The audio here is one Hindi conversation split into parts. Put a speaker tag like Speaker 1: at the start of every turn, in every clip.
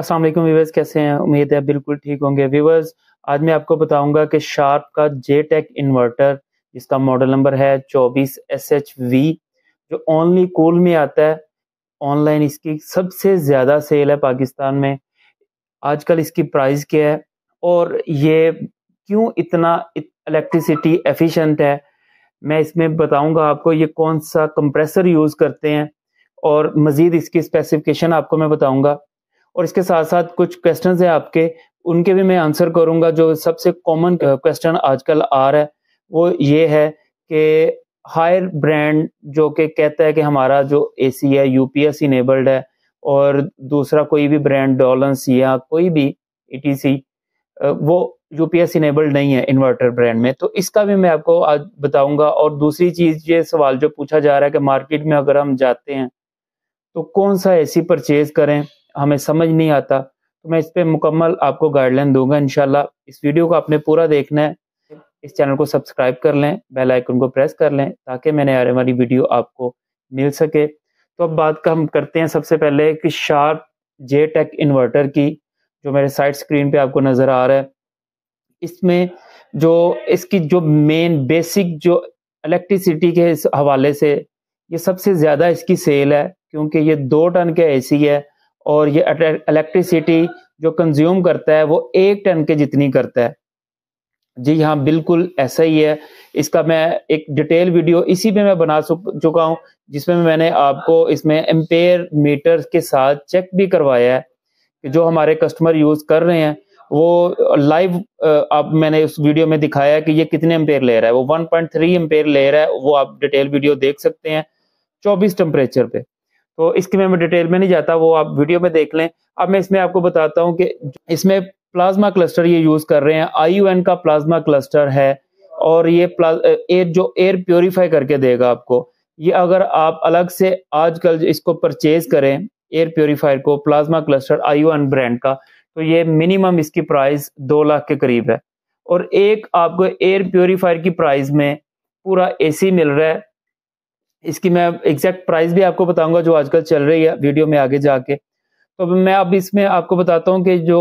Speaker 1: अस्सलाम वालेकुम व्यूअर्स, कैसे हैं? उम्मीद है बिल्कुल ठीक होंगे। व्यूअर्स, आज मैं आपको बताऊंगा कि शार्प का जेटेक इन्वर्टर जिसका मॉडल नंबर है 24SHV, जो ओनली कूल में आता है। ऑनलाइन इसकी सबसे ज़्यादा सेल है पाकिस्तान में। आजकल इसकी प्राइस क्या है और ये क्यों इतना इलेक्ट्रिसिटी एफिशिएंट है, मैं इसमें बताऊंगा आपको। ये कौन सा कंप्रेसर यूज़ करते हैं और मज़ीद इसकी स्पेसिफिकेशन आपको मैं बताऊंगा। और इसके साथ साथ कुछ क्वेश्चंस हैं आपके, उनके भी मैं आंसर करूंगा। जो सबसे कॉमन क्वेश्चन आजकल आ रहा है वो ये है कि हायर ब्रांड जो कि कहता है कि हमारा जो एसी है यूपीएस इनेबल्ड है, और दूसरा कोई भी ब्रांड डॉलन्स या कोई भी ईटीसी वो यूपीएस इनेबल्ड नहीं है इन्वर्टर ब्रांड में। तो इसका भी मैं आपको आज बताऊंगा। और दूसरी चीज, ये सवाल जो पूछा जा रहा है कि मार्केट में अगर हम जाते हैं तो कौन सा एसी परचेज करें, हमें समझ नहीं आता। तो मैं इस पे मुकम्मल आपको गाइडलाइन दूंगा इंशाल्लाह। इस वीडियो को आपने पूरा देखना है। इस चैनल को सब्सक्राइब कर लें, बेल आइकन को प्रेस कर लें ताकि मैंने आने वाली वीडियो आपको मिल सके। तो अब बात का हम करते हैं सबसे पहले कि शार्प जेटेक इन्वर्टर की, जो मेरे साइड स्क्रीन पे आपको नज़र आ रहा है। इसमें जो इसकी जो मेन बेसिक जो इलेक्ट्रिसिटी के हवाले से ये सबसे ज़्यादा इसकी सेल है, क्योंकि ये 2 टन के एसी है और ये इलेक्ट्रिसिटी जो कंज्यूम करता है वो 1 टन के जितनी करता है। जी हाँ, बिल्कुल ऐसा ही है। इसका मैं एक डिटेल वीडियो इसी पे मैं बना चुका हूँ, जिसमें मैंने आपको इसमें एम्पेयर मीटर के साथ चेक भी करवाया है कि जो हमारे कस्टमर यूज़ कर रहे हैं वो लाइव अब मैंने उस वीडियो में दिखाया है कि ये कितने एम्पेयर ले रहा है। वो 1.3 एम्पेयर ले रहा है, वो आप डिटेल वीडियो देख सकते हैं 24 टेम्परेचर पे। तो इसकी मैं डिटेल में नहीं जाता, वो आप वीडियो में देख लें। अब मैं इसमें आपको बताता हूँ कि इसमें प्लाज्मा क्लस्टर ये यूज कर रहे हैं, IUN का प्लाज्मा क्लस्टर है। और ये एयर प्योरीफाई करके देगा आपको। ये अगर आप अलग से आजकल इसको परचेज करें एयर प्योरीफायर को, प्लाज्मा क्लस्टर IUN ब्रांड का, तो ये मिनिमम इसकी प्राइस 2 लाख के करीब है। और एक आपको एयर प्योरीफायर की प्राइस में पूरा एसी मिल रहा है। इसकी मैं एग्जैक्ट प्राइस भी आपको बताऊंगा जो आजकल चल रही है वीडियो में आगे जाके। तो मैं अब इसमें आपको बताता हूँ कि जो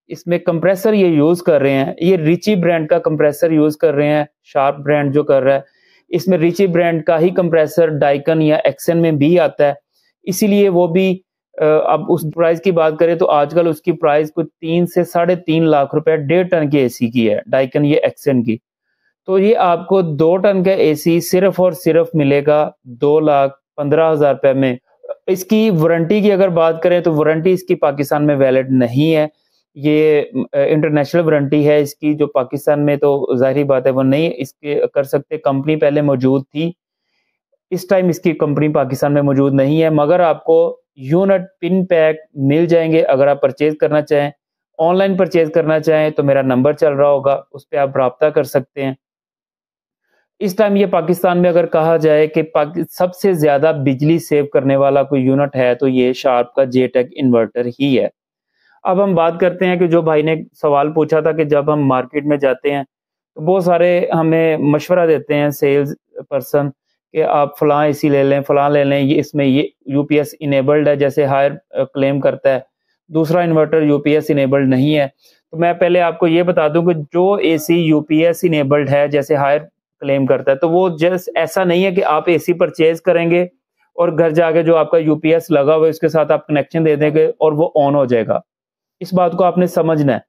Speaker 1: इसमें कंप्रेसर ये यूज कर रहे हैं, ये रिची ब्रांड का कंप्रेसर यूज कर रहे हैं। शार्प ब्रांड जो कर रहा है, इसमें रिची ब्रांड का ही कंप्रेसर डाइकन या एक्सन में भी आता है, इसीलिए वो भी अब उस प्राइस की बात करें तो आजकल उसकी प्राइस कुछ 3 से 3.5 लाख रुपए 1.5 टन की एसी की है, डाइकन ये एक्सन की। तो ये आपको 2 टन का एसी सिर्फ और सिर्फ मिलेगा 2,15,000 रुपए में। इसकी वारंटी की अगर बात करें तो वारंटी इसकी पाकिस्तान में वैलिड नहीं है। ये इंटरनेशनल वारंटी है इसकी, जो पाकिस्तान में तो जाहिर बात है वो नहीं इसके कर सकते। कंपनी पहले मौजूद थी, इस टाइम इसकी कंपनी पाकिस्तान में मौजूद नहीं है, मगर आपको यूनिट पिन पैक मिल जाएंगे अगर आप परचेज करना चाहें। ऑनलाइन परचेज करना चाहें तो मेरा नंबर चल रहा होगा, उस पर आप रब्ता कर सकते हैं। इस टाइम ये पाकिस्तान में अगर कहा जाए कि सबसे ज्यादा बिजली सेव करने वाला कोई यूनिट है तो ये शार्प का जेटेक इन्वर्टर ही है। अब हम बात करते हैं कि जो भाई ने सवाल पूछा था कि जब हम मार्केट में जाते हैं तो बहुत सारे हमें मशवरा देते हैं सेल्स पर्सन कि आप फलां एसी ले लें, फलां ले लें, ये इसमें ये यूपीएस इनेबल्ड है, जैसे हायर क्लेम करता है। दूसरा इन्वर्टर यूपीएस इनेबल्ड नहीं है। तो मैं पहले आपको ये बता दूं कि जो एसी यूपीएस इनेबल्ड है जैसे हायर क्लेम करता है, तो वो जस्ट ऐसा नहीं है कि आप एसी परचेज करेंगे और घर जाके जो आपका यूपीएस लगा हुआ है उसके साथ आप कनेक्शन दे देंगे और वो ऑन हो जाएगा। इस बात को आपने समझना है।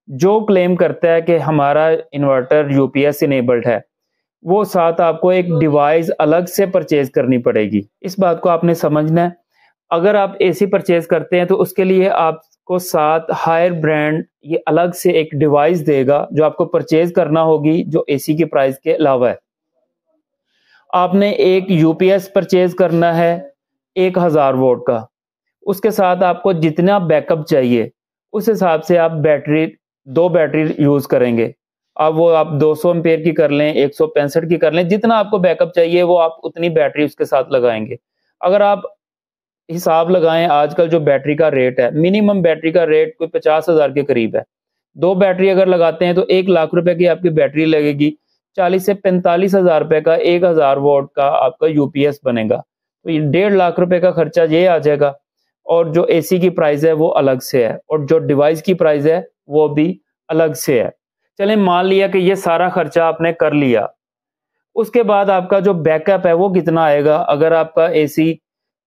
Speaker 1: जो क्लेम करता है कि हमारा इन्वर्टर यूपीएस इनेबल्ड है, वो साथ आपको एक डिवाइस अलग से परचेज करनी पड़ेगी। इस बात को आपने समझना है। अगर आप एसी परचेज करते हैं तो उसके लिए आपको साथ हायर ब्रांड ये अलग से एक डिवाइस देगा जो आपको परचेज करना होगी, जो एसी की प्राइस के अलावा है। आपने एक यूपीएस परचेज करना है 1000 वोल्ट का, उसके साथ आपको जितना बैकअप चाहिए उस हिसाब से आप दो बैटरी यूज करेंगे। अब वो आप 200 एम्पेयर की कर लें, 165 की कर लें, जितना आपको बैकअप चाहिए वो आप उतनी बैटरी उसके साथ लगाएंगे। अगर आप हिसाब लगाएं, आजकल जो बैटरी का रेट है, मिनिमम बैटरी का रेट कोई 50,000 के करीब है। 2 बैटरी अगर लगाते हैं तो 1 लाख रुपए की आपकी बैटरी लगेगी। 40 से 45,000 रुपए का 1000 वोल्ट का आपका यूपीएस बनेगा। तो ये 1.5 लाख रुपए का खर्चा ये आ जाएगा। और जो एसी की प्राइस है वो अलग से है, और जो डिवाइस की प्राइस है वो भी अलग से है। चलें, मान लिया कि ये सारा खर्चा आपने कर लिया, उसके बाद आपका जो बैकअप है वो कितना आएगा। अगर आपका एसी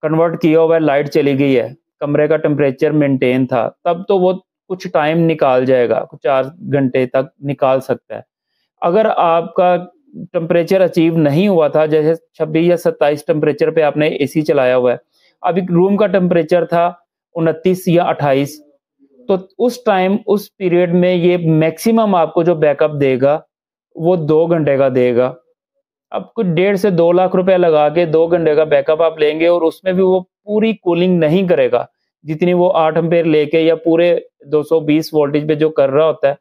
Speaker 1: कन्वर्ट किया हुआ है, लाइट चली गई है, कमरे का टेम्परेचर मेंटेन था, तब तो वो कुछ टाइम निकाल जाएगा, कुछ 4 घंटे तक निकाल सकता है। अगर आपका टेम्परेचर अचीव नहीं हुआ था, जैसे 26 या 27 टेम्परेचर पे आपने एसी चलाया हुआ है, अभी रूम का टेम्परेचर था 29 या 28, तो उस टाइम, उस पीरियड में ये मैक्सिमम आपको जो बैकअप देगा वो 2 घंटे का देगा। अब कुछ 1.5 से 2 लाख रुपए लगा के 2 घंटे का बैकअप आप लेंगे, और उसमें भी वो पूरी कूलिंग नहीं करेगा जितनी वो 8 एम्पेयर लेके या पूरे 220 वोल्टेज पे जो कर रहा होता है,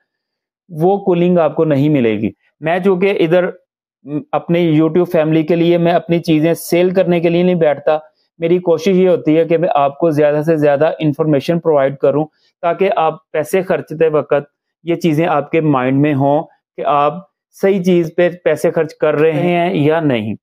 Speaker 1: वो कूलिंग आपको नहीं मिलेगी। मैं चूंकि इधर अपनी यूट्यूब फैमिली के लिए, मैं अपनी चीजें सेल करने के लिए नहीं बैठता, मेरी कोशिश ये होती है कि मैं आपको ज्यादा से ज्यादा इंफॉर्मेशन प्रोवाइड करूं, ताकि आप पैसे खर्चते वक्त ये चीजें आपके माइंड में हों कि आप सही चीज पे पैसे खर्च कर रहे हैं या नहीं।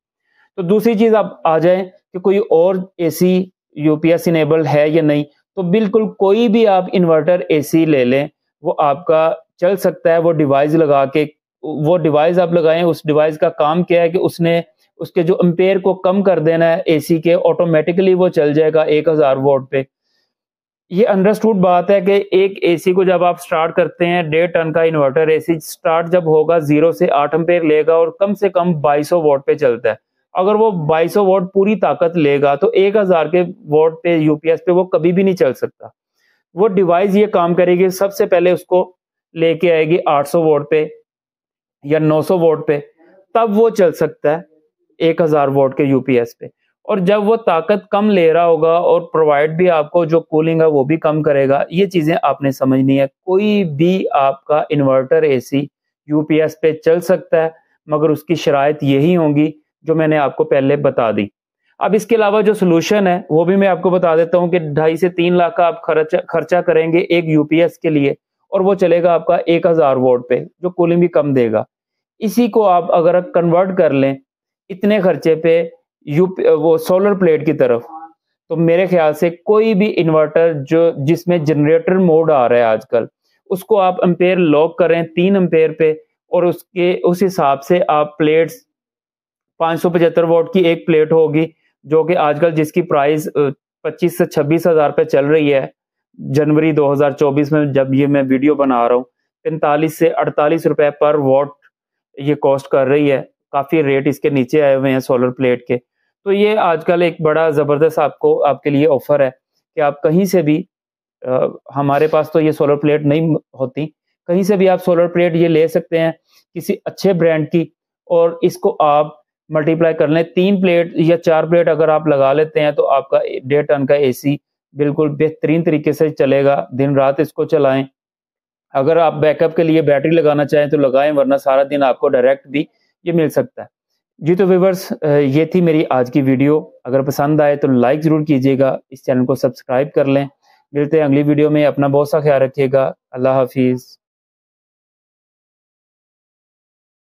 Speaker 1: तो दूसरी चीज आप आ जाए कि कोई और एसी यूपीएस इनेबल्ड है या नहीं, तो बिल्कुल कोई भी आप इन्वर्टर एसी ले लें, वो आपका चल सकता है। वो डिवाइस लगा के, वो डिवाइस आप लगाएं, उस डिवाइस का काम क्या है कि उसने उसके जो एम्पेयर को कम कर देना है एसी के, ऑटोमेटिकली वो चल जाएगा 1000 वोल्ट पे। ये अंडरस्टूड बात है कि एक एसी को जब आप स्टार्ट करते हैं, 1.5 टन का इन्वर्टर एसी स्टार्ट जब होगा 0 से 8 एम्पेयर लेगा और कम से कम 2200 वोल्ट पे चलता है। अगर वो 2200 वोल्ट पूरी ताकत लेगा तो 1000 के वोल्ट पे यूपीएस पे वो कभी भी नहीं चल सकता। वो डिवाइस ये काम करेगी, सबसे पहले उसको लेके आएगी 800 वोल्ट पे या 900 वोल्ट पे, तब वो चल सकता है 1000 वोल्ट के यूपीएस पे। और जब वो ताकत कम ले रहा होगा और प्रोवाइड भी आपको जो कूलिंग है वो भी कम करेगा, ये चीजें आपने समझनी है। कोई भी आपका इन्वर्टर एसी यूपीएस पे चल सकता है, मगर उसकी शराइत यही होंगी जो मैंने आपको पहले बता दी। अब इसके अलावा जो सोल्यूशन है वो भी मैं आपको बता देता हूँ कि 2.5 से 3 लाख का आप खर्चा करेंगे एक यूपीएस के लिए, और वो चलेगा आपका 1000 वोल्ट पे, जो कूलिंग भी कम देगा। इसी को आप अगर कन्वर्ट कर लें इतने खर्चे पे वो सोलर प्लेट की तरफ, तो मेरे ख्याल से कोई भी इन्वर्टर जो जिसमें जनरेटर मोड आ रहा है आजकल, उसको आप एम्पेयर लॉक करें 3 एम्पेयर पे, और उसके उस हिसाब से आप प्लेट्स 575 वोल्ट की एक प्लेट होगी, जो कि आजकल जिसकी प्राइस 25 से 26 हजार पे चल रही है जनवरी 2024 में, जब ये मैं वीडियो बना रहा हूँ 45 से 48 रुपए पर वॉट ये कॉस्ट कर रही है। काफी रेट इसके नीचे आए हुए हैं सोलर प्लेट के। तो ये आजकल एक बड़ा जबरदस्त आपको आपके लिए ऑफर है कि आप कहीं से भी, हमारे पास तो ये सोलर प्लेट नहीं होती, कहीं से भी आप सोलर प्लेट ये ले सकते हैं किसी अच्छे ब्रांड की, और इसको आप मल्टीप्लाई कर लें, 3 प्लेट या 4 प्लेट अगर आप लगा लेते हैं तो आपका 1.5 टन का एसी बिल्कुल बेहतरीन तरीके से चलेगा। दिन रात इसको चलाएं। अगर आप बैकअप के लिए बैटरी लगाना चाहें तो लगाएं, वरना सारा दिन आपको डायरेक्ट भी ये मिल सकता है। जी तो व्यूअर्स, ये थी मेरी आज की वीडियो। अगर पसंद आए तो लाइक जरूर कीजिएगा, इस चैनल को सब्सक्राइब कर लें। मिलते हैं अगली वीडियो में। अपना बहुत सा ख्याल रखिएगा। अल्लाह हाफिज़।